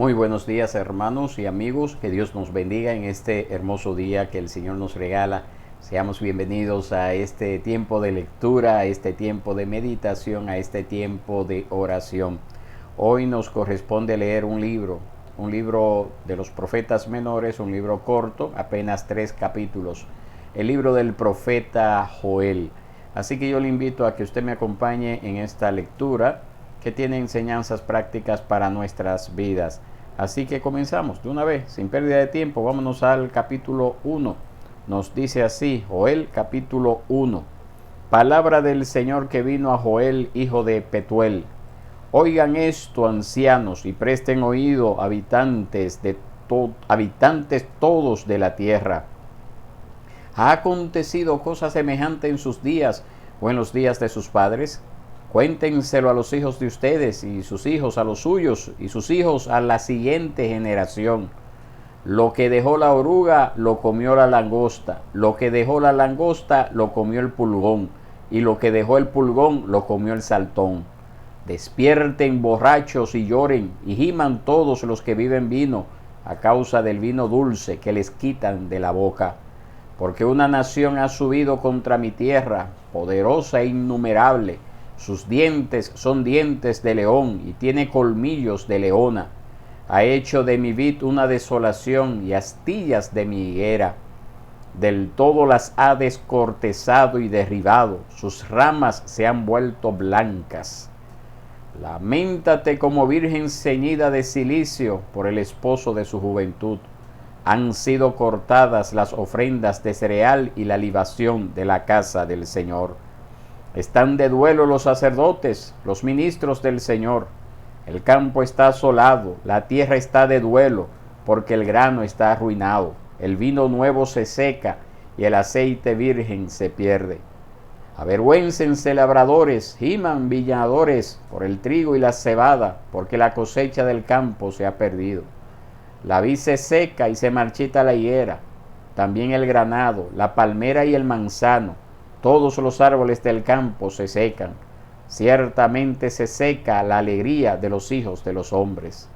Muy buenos días, hermanos y amigos, que Dios nos bendiga en este hermoso día que el Señor nos regala. Seamos bienvenidos a este tiempo de lectura, a este tiempo de meditación, a este tiempo de oración. Hoy nos corresponde leer un libro de los profetas menores, un libro corto, apenas 3 capítulos, el libro del profeta Joel. Así que yo le invito a que usted me acompañe en esta lectura que tiene enseñanzas prácticas para nuestras vidas. Así que comenzamos de una vez, sin pérdida de tiempo. Vámonos al capítulo 1. Nos dice así, Joel capítulo 1. Palabra del Señor que vino a Joel, hijo de Petuel. Oigan esto, ancianos, y presten oído, habitantes todos de la tierra. ¿Ha acontecido cosa semejante en sus días o en los días de sus padres? Cuéntenselo a los hijos de ustedes y sus hijos a los suyos y sus hijos a la siguiente generación. Lo que dejó la oruga lo comió la langosta, lo que dejó la langosta lo comió el pulgón, y lo que dejó el pulgón lo comió el saltón. Despierten borrachos y lloren, y giman todos los que viven vino, a causa del vino dulce que les quitan de la boca. Porque una nación ha subido contra mi tierra, poderosa e innumerable. Sus dientes son dientes de león y tiene colmillos de leona. Ha hecho de mi vid una desolación y astillas de mi higuera. Del todo las ha descortezado y derribado. Sus ramas se han vuelto blancas. Lamentate como virgen ceñida de cilicio por el esposo de su juventud. Han sido cortadas las ofrendas de cereal y la libación de la casa del Señor. Están de duelo los sacerdotes, los ministros del Señor. El campo está asolado, la tierra está de duelo, porque el grano está arruinado. El vino nuevo se seca y el aceite virgen se pierde. Avergüéncense labradores, giman viñadores por el trigo y la cebada, porque la cosecha del campo se ha perdido. La vid se seca y se marchita la higuera, también el granado, la palmera y el manzano. Todos los árboles del campo se secan. Ciertamente se seca la alegría de los hijos de los hombres.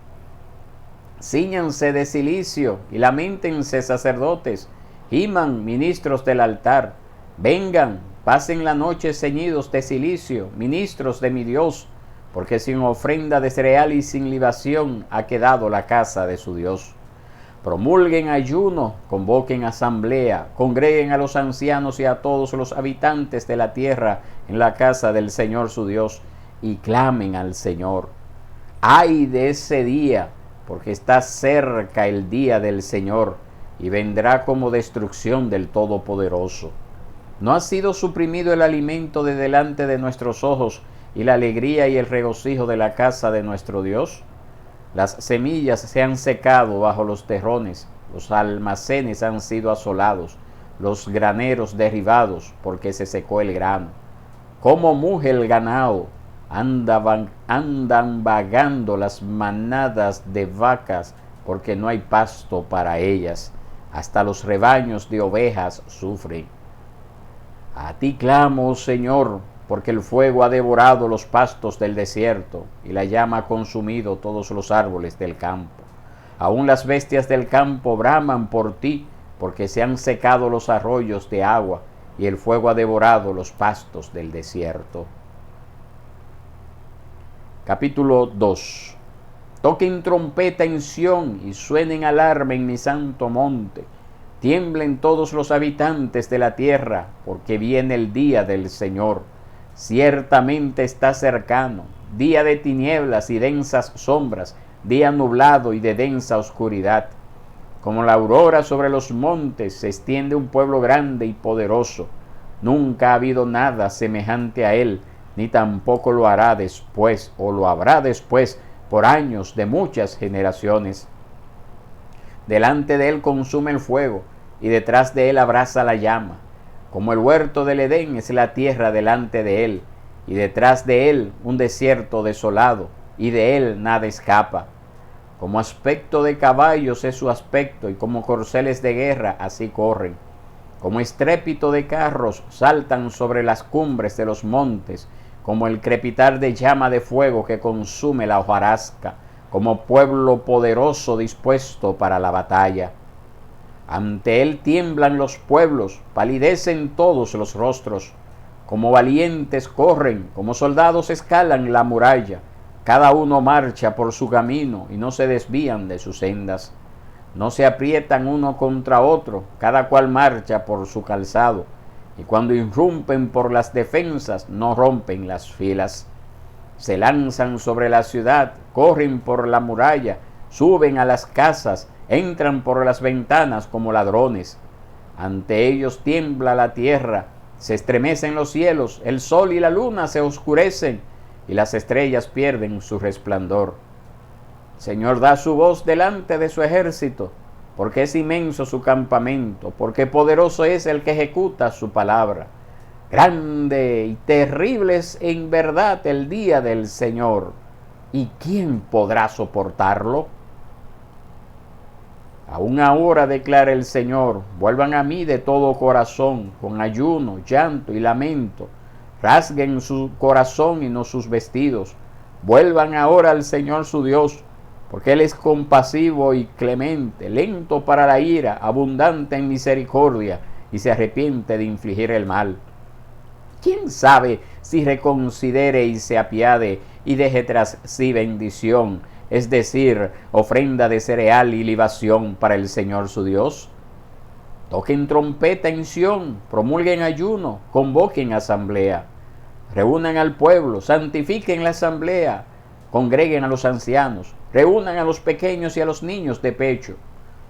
Cíñanse de cilicio y lamentense sacerdotes, giman ministros del altar. Vengan, pasen la noche ceñidos de cilicio, ministros de mi Dios, porque sin ofrenda de cereal y sin libación ha quedado la casa de su Dios. Promulguen ayuno, convoquen asamblea, congreguen a los ancianos y a todos los habitantes de la tierra en la casa del Señor su Dios, y clamen al Señor. ¡Ay de ese día! Porque está cerca el día del Señor, y vendrá como destrucción del Todopoderoso. ¿No ha sido suprimido el alimento de delante de nuestros ojos, y la alegría y el regocijo de la casa de nuestro Dios? Las semillas se han secado bajo los terrones, los almacenes han sido asolados, los graneros derribados, porque se secó el grano. Como muge el ganado, andan vagando las manadas de vacas, porque no hay pasto para ellas. Hasta los rebaños de ovejas sufren. A ti clamo, Señor, porque el fuego ha devorado los pastos del desierto, y la llama ha consumido todos los árboles del campo. Aún las bestias del campo braman por ti, porque se han secado los arroyos de agua, y el fuego ha devorado los pastos del desierto. Capítulo 2. Toquen trompeta en Sión, y suenen alarma en mi santo monte. Tiemblen todos los habitantes de la tierra, porque viene el día del Señor. Ciertamente está cercano, día de tinieblas y densas sombras, día nublado y de densa oscuridad. Como la aurora sobre los montes se extiende un pueblo grande y poderoso. Nunca ha habido nada semejante a él, ni tampoco lo hará después, o lo habrá después, por años de muchas generaciones. Delante de él consume el fuego, y detrás de él abraza la llama. Como el huerto del Edén es la tierra delante de él, y detrás de él un desierto desolado, y de él nada escapa. Como aspecto de caballos es su aspecto, y como corceles de guerra así corren. Como estrépito de carros saltan sobre las cumbres de los montes, como el crepitar de llama de fuego que consume la hojarasca, como pueblo poderoso dispuesto para la batalla. Ante él tiemblan los pueblos, palidecen todos los rostros, como valientes corren, como soldados escalan la muralla, cada uno marcha por su camino y no se desvían de sus sendas. No se aprietan uno contra otro, cada cual marcha por su calzado, y cuando irrumpen por las defensas no rompen las filas. Se lanzan sobre la ciudad, corren por la muralla, suben a las casas, entran por las ventanas como ladrones. Ante ellos tiembla la tierra, se estremecen los cielos, el sol y la luna se oscurecen y las estrellas pierden su resplandor. El Señor da su voz delante de su ejército, porque es inmenso su campamento, porque poderoso es el que ejecuta su palabra. Grande y terrible es en verdad el día del Señor, ¿y quién podrá soportarlo? Aún ahora, declara el Señor, vuelvan a mí de todo corazón, con ayuno, llanto y lamento. Rasguen su corazón y no sus vestidos. Vuelvan ahora al Señor su Dios, porque Él es compasivo y clemente, lento para la ira, abundante en misericordia, y se arrepiente de infligir el mal. ¿Quién sabe si reconsidere y se apiade y deje tras sí bendición, es decir, ofrenda de cereal y libación para el Señor su Dios? Toquen trompeta en Sión, promulguen ayuno, convoquen asamblea, reúnan al pueblo, santifiquen la asamblea, congreguen a los ancianos, reúnan a los pequeños y a los niños de pecho.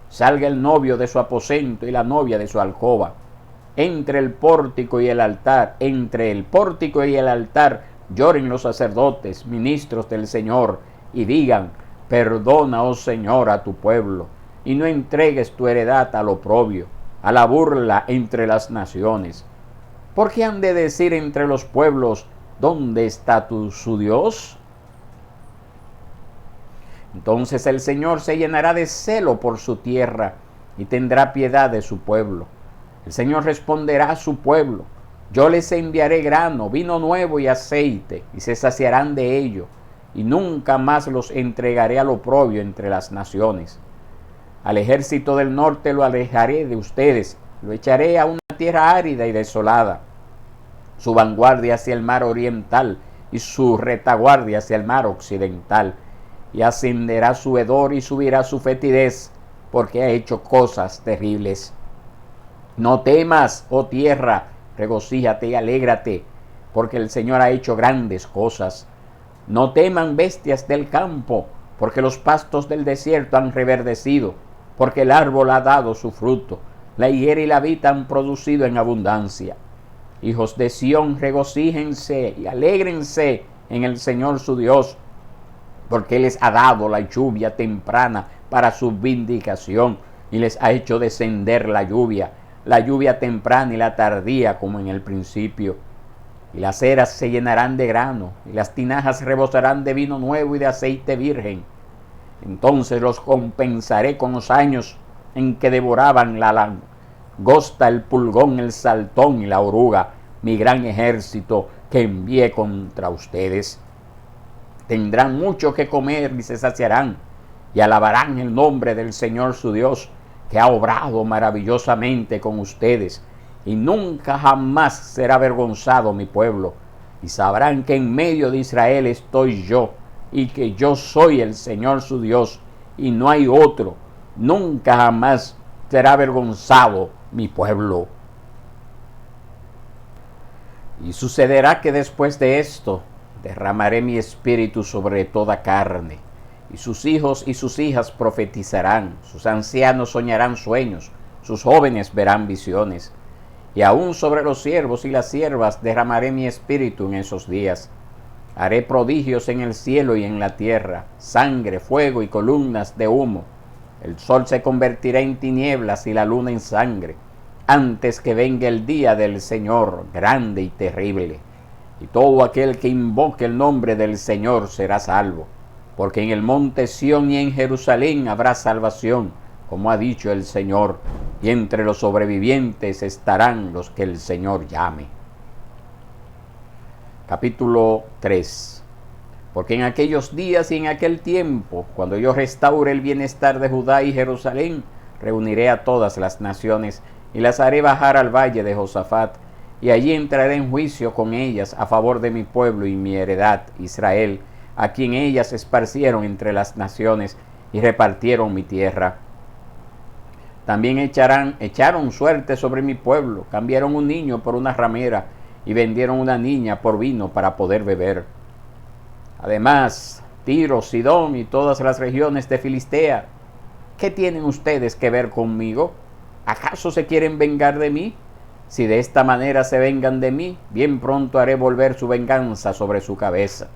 Salga el novio de su aposento y la novia de su alcoba. Entre el pórtico y el altar, lloren los sacerdotes, ministros del Señor, y digan: perdona, oh Señor, a tu pueblo, y no entregues tu heredad al oprobio, a la burla entre las naciones. ¿Por qué han de decir entre los pueblos: ¿dónde está su Dios? Entonces el Señor se llenará de celo por su tierra y tendrá piedad de su pueblo. El Señor responderá a su pueblo: yo les enviaré grano, vino nuevo y aceite, y se saciarán de ello, y nunca más los entregaré al oprobio entre las naciones. Al ejército del norte lo alejaré de ustedes, lo echaré a una tierra árida y desolada, su vanguardia hacia el mar oriental y su retaguardia hacia el mar occidental, y ascenderá su hedor y subirá su fetidez, porque ha hecho cosas terribles. No temas, oh tierra, regocíjate y alégrate, porque el Señor ha hecho grandes cosas. No teman bestias del campo, porque los pastos del desierto han reverdecido, porque el árbol ha dado su fruto, la higuera y la vid han producido en abundancia. Hijos de Sión, regocíjense y alégrense en el Señor su Dios, porque Él les ha dado la lluvia temprana para su vindicación, y les ha hecho descender la lluvia temprana y la tardía como en el principio. Y las eras se llanarán de grano, y las tinajas rebosarán de vino nuevo y de aceite virgen. Entonces los compensaré con los años en que devoraban la langosta, el pulgón, el saltón y la oruga, mi gran ejército que envié contra ustedes. Tendrán mucho que comer y se saciarán, y alabarán el nombre del Señor su Dios, que ha obrado maravillosamente con ustedes, y nunca jamás será avergonzado mi pueblo, y sabrán que en medio de Israel estoy yo, y que yo soy el Señor su Dios, y no hay otro. Nunca jamás será avergonzado mi pueblo. Y sucederá que después de esto derramaré mi espíritu sobre toda carne, y sus hijos y sus hijas profetizarán, sus ancianos soñarán sueños, sus jóvenes verán visiones. Y aún sobre los siervos y las siervas derramaré mi espíritu en esos días. Haré prodigios en el cielo y en la tierra, sangre, fuego y columnas de humo. El sol se convertirá en tinieblas y la luna en sangre, antes que venga el día del Señor grande y terrible. Y todo aquel que invoque el nombre del Señor será salvo, porque en el monte Sión y en Jerusalén habrá salvación, como ha dicho el Señor, y entre los sobrevivientes estarán los que el Señor llame. Capítulo 3. Porque en aquellos días y en aquel tiempo, cuando yo restaure el bienestar de Judá y Jerusalén, reuniré a todas las naciones y las haré bajar al valle de Josafat, y allí entraré en juicio con ellas a favor de mi pueblo y mi heredad, Israel, a quien ellas esparcieron entre las naciones y repartieron mi tierra. También echaron suerte sobre mi pueblo, cambiaron un niño por una ramera y vendieron una niña por vino para poder beber. Además, Tiro, Sidón y todas las regiones de Filistea, ¿qué tienen ustedes que ver conmigo? ¿Acaso se quieren vengar de mí? Si de esta manera se vengan de mí, bien pronto haré volver su venganza sobre su cabeza.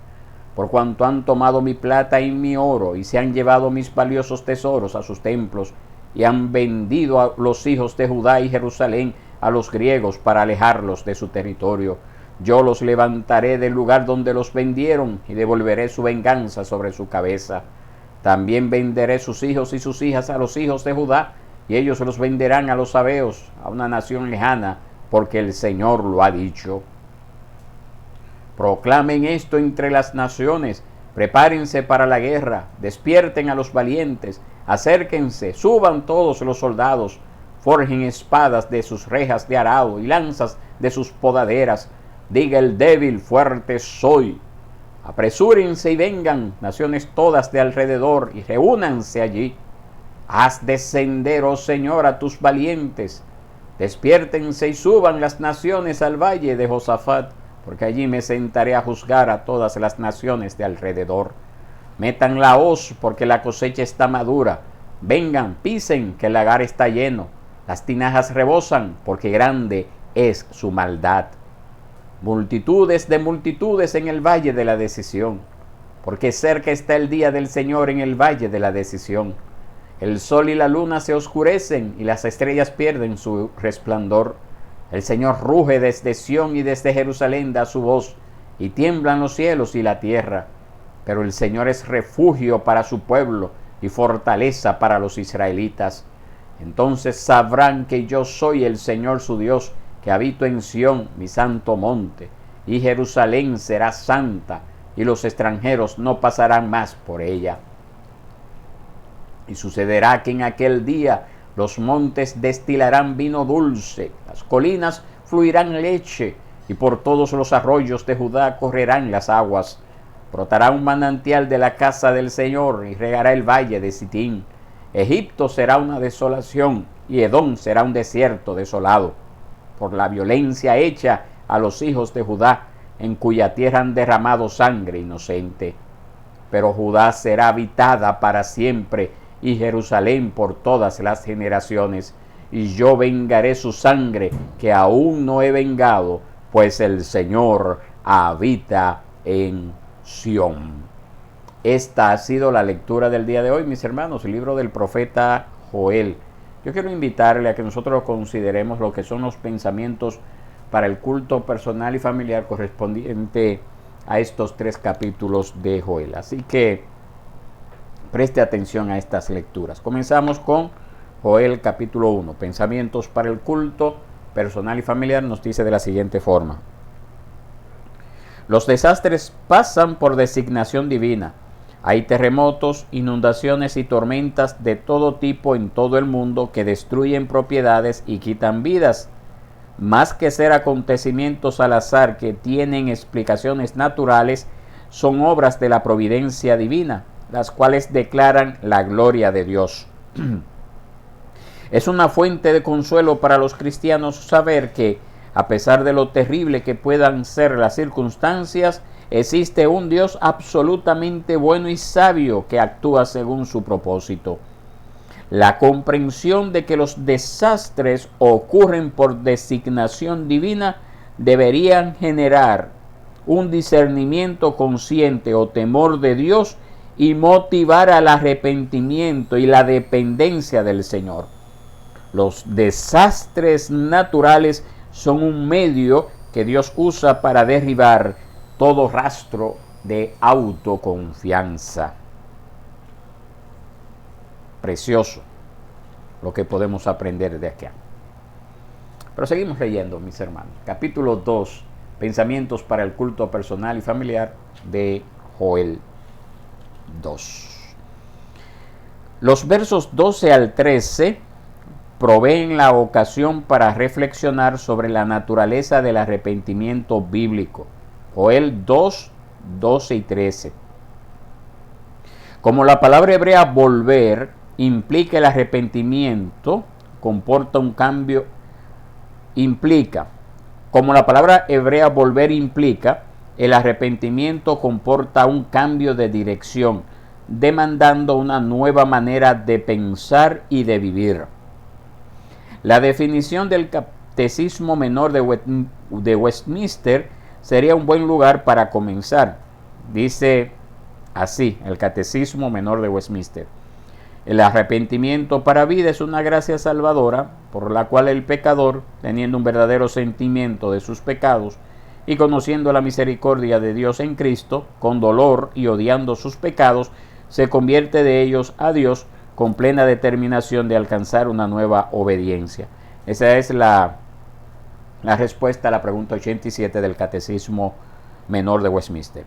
Por cuanto han tomado mi plata y mi oro, y se han llevado mis valiosos tesoros a sus templos, y han vendido a los hijos de Judá y Jerusalén a los griegos para alejarlos de su territorio, yo los levantaré del lugar donde los vendieron, y devolveré su venganza sobre su cabeza. También venderé sus hijos y sus hijas a los hijos de Judá, y ellos los venderán a los sabeos, a una nación lejana, porque el Señor lo ha dicho. Proclamen esto entre las naciones, prepárense para la guerra, despierten a los valientes, acérquense, suban todos los soldados, forjen espadas de sus rejas de arado y lanzas de sus podaderas. Diga el débil, fuerte soy. Apresúrense y vengan, naciones todas de alrededor, y reúnanse allí. Haz descender, oh Señor, a tus valientes. Despiértense y suban las naciones al valle de Josafat, porque allí me sentaré a juzgar a todas las naciones de alrededor. Metan la hoz, porque la cosecha está madura. Vengan, pisen, que el lagar está lleno. Las tinajas rebosan, porque grande es su maldad. Multitudes de multitudes en el valle de la decisión, porque cerca está el día del Señor en el valle de la decisión. El sol y la luna se oscurecen y las estrellas pierden su resplandor. El Señor ruge desde Sión y desde Jerusalén da su voz, y tiemblan los cielos y la tierra. Pero el Señor es refugio para su pueblo y fortaleza para los israelitas. Entonces sabrán que yo soy el Señor su Dios, que habito en Sión, mi santo monte, y Jerusalén será santa, y los extranjeros no pasarán más por ella. Y sucederá que en aquel día los montes destilarán vino dulce, las colinas fluirán leche, y por todos los arroyos de Judá correrán las aguas. Brotará un manantial de la casa del Señor, y regará el valle de Sitín. Egipto será una desolación, y Edom será un desierto desolado, por la violencia hecha a los hijos de Judá, en cuya tierra han derramado sangre inocente. Pero Judá será habitada para siempre, y Jerusalén por todas las generaciones, y yo vengaré su sangre, que aún no he vengado, pues el Señor habita en Sión. Esta ha sido la lectura del día de hoy, mis hermanos, el libro del profeta Joel. Yo quiero invitarle a que nosotros consideremos lo que son los pensamientos para el culto personal y familiar correspondiente a estos 3 capítulos de Joel. Así que preste atención a estas lecturas. Comenzamos con Joel capítulo 1. Pensamientos para el culto personal y familiar nos dice de la siguiente forma. Los desastres pasan por designación divina. Hay terremotos, inundaciones y tormentas de todo tipo en todo el mundo que destruyen propiedades y quitan vidas. Más que ser acontecimientos al azar que tienen explicaciones naturales, son obras de la providencia divina, las cuales declaran la gloria de Dios. Es una fuente de consuelo para los cristianos saber que, a pesar de lo terrible que puedan ser las circunstancias, existe un Dios absolutamente bueno y sabio que actúa según su propósito. La comprensión de que los desastres ocurren por designación divina deberían generar un discernimiento consciente o temor de Dios y motivar al arrepentimiento y la dependencia del Señor. Los desastres naturales son un medio que Dios usa para derribar todo rastro de autoconfianza. Precioso lo que podemos aprender de acá. Pero seguimos leyendo, mis hermanos. Capítulo 2, Pensamientos para el culto personal y familiar de Joel 2. Los versos 12 al 13 proveen la ocasión para reflexionar sobre la naturaleza del arrepentimiento bíblico. Joel 2, 12 y 13. Como la palabra hebrea volver implica el arrepentimiento, comporta un cambio, como la palabra hebrea volver implica, el arrepentimiento comporta un cambio de dirección, demandando una nueva manera de pensar y de vivir. La definición del Catecismo Menor de Westminster sería un buen lugar para comenzar. Dice así, el Catecismo Menor de Westminster: el arrepentimiento para vida es una gracia salvadora por la cual el pecador, teniendo un verdadero sentimiento de sus pecados y conociendo la misericordia de Dios en Cristo, con dolor y odiando sus pecados, se convierte de ellos a Dios con plena determinación de alcanzar una nueva obediencia. Esa es la respuesta a la pregunta 87 del Catecismo Menor de Westminster.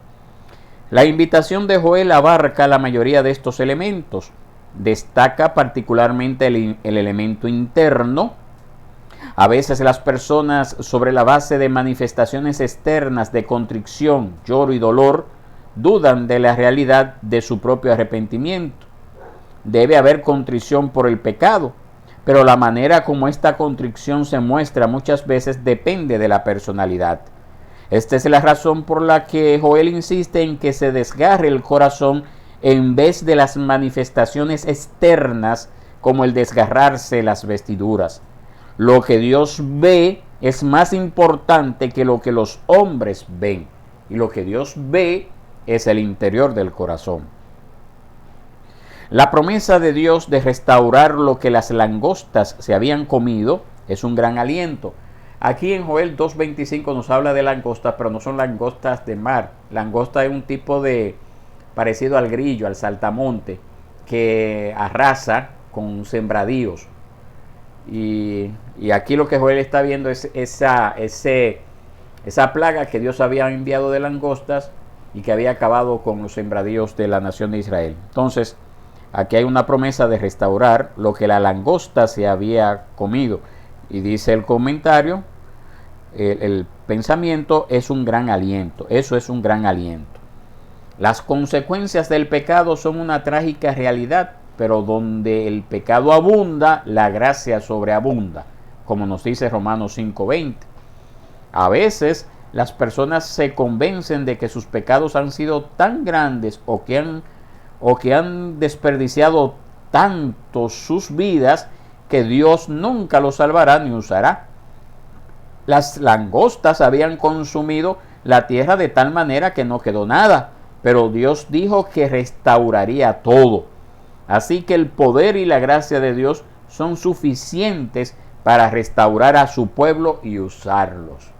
La invitación de Joel abarca la mayoría de estos elementos. Destaca particularmente el elemento interno. A veces las personas, sobre la base de manifestaciones externas de contrición, lloro y dolor, dudan de la realidad de su propio arrepentimiento. Debe haber contrición por el pecado, pero la manera como esta contrición se muestra muchas veces depende de la personalidad. Esta es la razón por la que Joel insiste en que se desgarre el corazón en vez de las manifestaciones externas como el desgarrarse las vestiduras. Lo que Dios ve es más importante que lo que los hombres ven, y lo que Dios ve es el interior del corazón. La promesa de Dios de restaurar lo que las langostas se habían comido es un gran aliento. Aquí en Joel 2.25 nos habla de langostas, pero no son langostas de mar. Langosta es un tipo de parecido al grillo, al saltamonte, que arrasa con sembradíos. Y aquí lo que Joel está viendo es esa plaga que Dios había enviado de langostas y que había acabado con los sembradíos de la nación de Israel. Entonces, aquí hay una promesa de restaurar lo que la langosta se había comido. Y dice el comentario, el pensamiento es un gran aliento. Eso es un gran aliento. Las consecuencias del pecado son una trágica realidad, pero donde el pecado abunda, la gracia sobreabunda, como nos dice Romanos 5:20. A veces las personas se convencen de que sus pecados han sido tan grandes o que han desperdiciado tanto sus vidas que Dios nunca los salvará ni usará. Las langostas habían consumido la tierra de tal manera que no quedó nada, pero Dios dijo que restauraría todo. Así que el poder y la gracia de Dios son suficientes para restaurar a su pueblo y usarlos.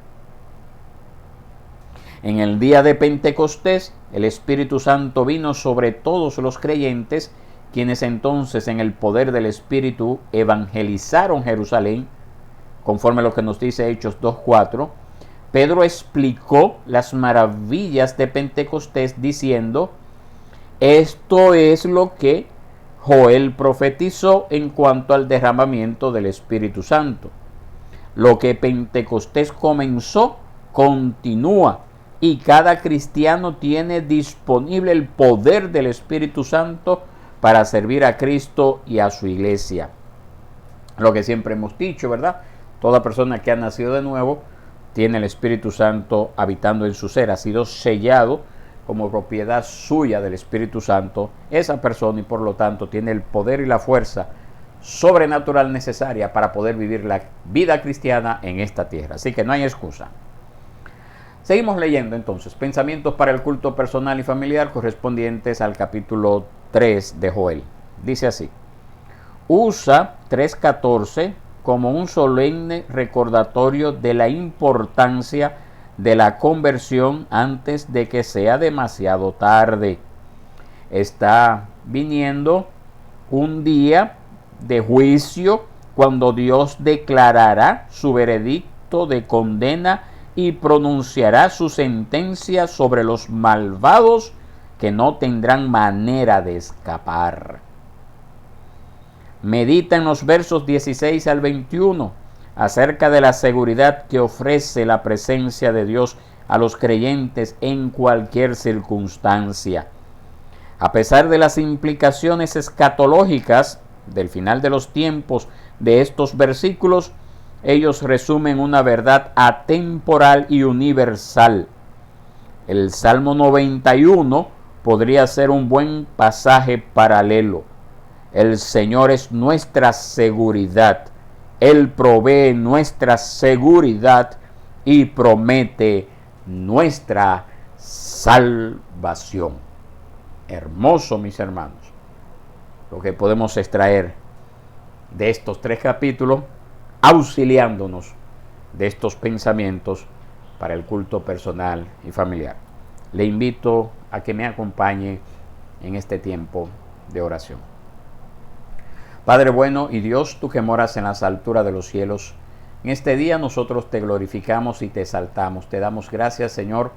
En el día de Pentecostés, el Espíritu Santo vino sobre todos los creyentes, quienes entonces en el poder del Espíritu evangelizaron Jerusalén, conforme a lo que nos dice Hechos 2:4. Pedro explicó las maravillas de Pentecostés diciendo: esto es lo que Joel profetizó en cuanto al derramamiento del Espíritu Santo. Lo que Pentecostés comenzó, continúa, y cada cristiano tiene disponible el poder del Espíritu Santo para servir a Cristo y a su iglesia. Lo que siempre hemos dicho, ¿verdad? Toda persona que ha nacido de nuevo tiene el Espíritu Santo habitando en su ser, ha sido sellado como propiedad suya del Espíritu Santo esa persona, y por lo tanto tiene el poder y la fuerza sobrenatural necesaria para poder vivir la vida cristiana en esta tierra. Así que no hay excusa. Seguimos leyendo entonces pensamientos para el culto personal y familiar correspondientes al capítulo 3 de Joel. Dice así: usa 3:14 como un solemne recordatorio de la importancia de la conversión antes de que sea demasiado tarde. Está viniendo un día de juicio cuando Dios declarará su veredicto de condena y pronunciará su sentencia sobre los malvados que no tendrán manera de escapar. Medita en los versos 16 al 21 acerca de la seguridad que ofrece la presencia de Dios a los creyentes en cualquier circunstancia. A pesar de las implicaciones escatológicas del final de los tiempos de estos versículos, ellos resumen una verdad atemporal y universal. El Salmo 91 podría ser un buen pasaje paralelo. El Señor es nuestra seguridad. Él provee nuestra seguridad y promete nuestra salvación. Hermoso, mis hermanos, lo que podemos extraer de estos 3 capítulos, auxiliándonos de estos pensamientos para el culto personal y familiar. Le invito a que me acompañe en este tiempo de oración. Padre bueno y Dios, tú que moras en las alturas de los cielos, en este día nosotros te glorificamos y te exaltamos. Te damos gracias, Señor,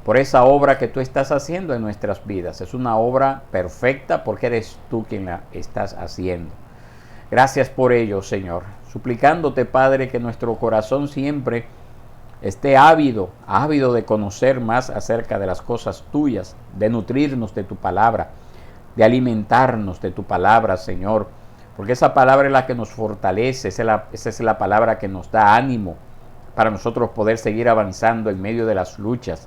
por esa obra que tú estás haciendo en nuestras vidas. Es una obra perfecta porque eres tú quien la estás haciendo. Gracias por ello, Señor. Suplicándote, Padre, que nuestro corazón siempre esté ávido de conocer más acerca de las cosas tuyas, de nutrirnos de tu palabra, de alimentarnos de tu palabra, Señor. Porque esa palabra es la que nos fortalece, esa es la palabra que nos da ánimo para nosotros poder seguir avanzando en medio de las luchas,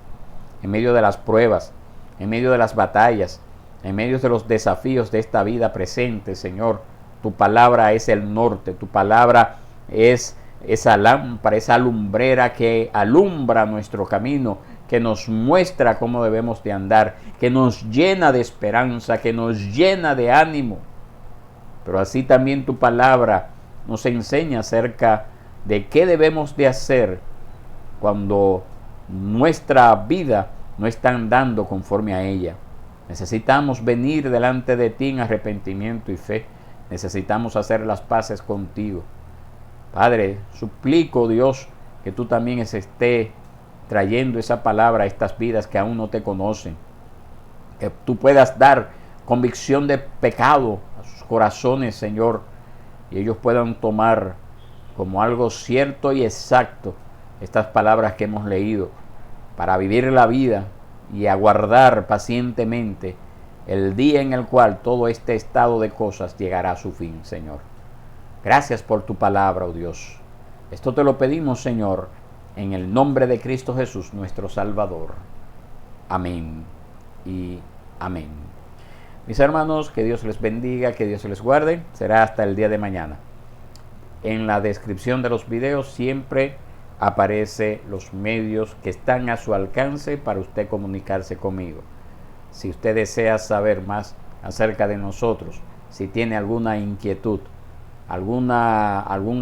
en medio de las pruebas, en medio de las batallas, en medio de los desafíos de esta vida presente, Señor. Tu palabra es el norte, tu palabra es esa lámpara, esa lumbrera que alumbra nuestro camino, que nos muestra cómo debemos de andar, que nos llena de esperanza, que nos llena de ánimo. Pero así también tu palabra nos enseña acerca de qué debemos de hacer cuando nuestra vida no está andando conforme a ella. Necesitamos venir delante de ti en arrepentimiento y fe. Necesitamos hacer las paces contigo. Padre, suplico, Dios, que tú también estés trayendo esa palabra a estas vidas que aún no te conocen. Que tú puedas dar convicción de pecado a sus corazones, Señor, y ellos puedan tomar como algo cierto y exacto estas palabras que hemos leído para vivir la vida y aguardar pacientemente el día en el cual todo este estado de cosas llegará a su fin, Señor. Gracias por tu palabra, oh Dios. Esto te lo pedimos, Señor, en el nombre de Cristo Jesús, nuestro Salvador. Amén y amén. Mis hermanos, que Dios les bendiga, que Dios les guarde. Será hasta el día de mañana. En la descripción de los videos siempre aparece los medios que están a su alcance para usted comunicarse conmigo. Si usted desea saber más acerca de nosotros, si tiene alguna inquietud, algún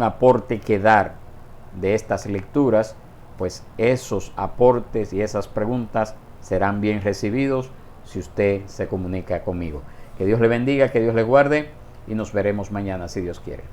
aporte que dar de estas lecturas, pues esos aportes y esas preguntas serán bien recibidos si usted se comunica conmigo. Que Dios le bendiga, que Dios le guarde y nos veremos mañana si Dios quiere.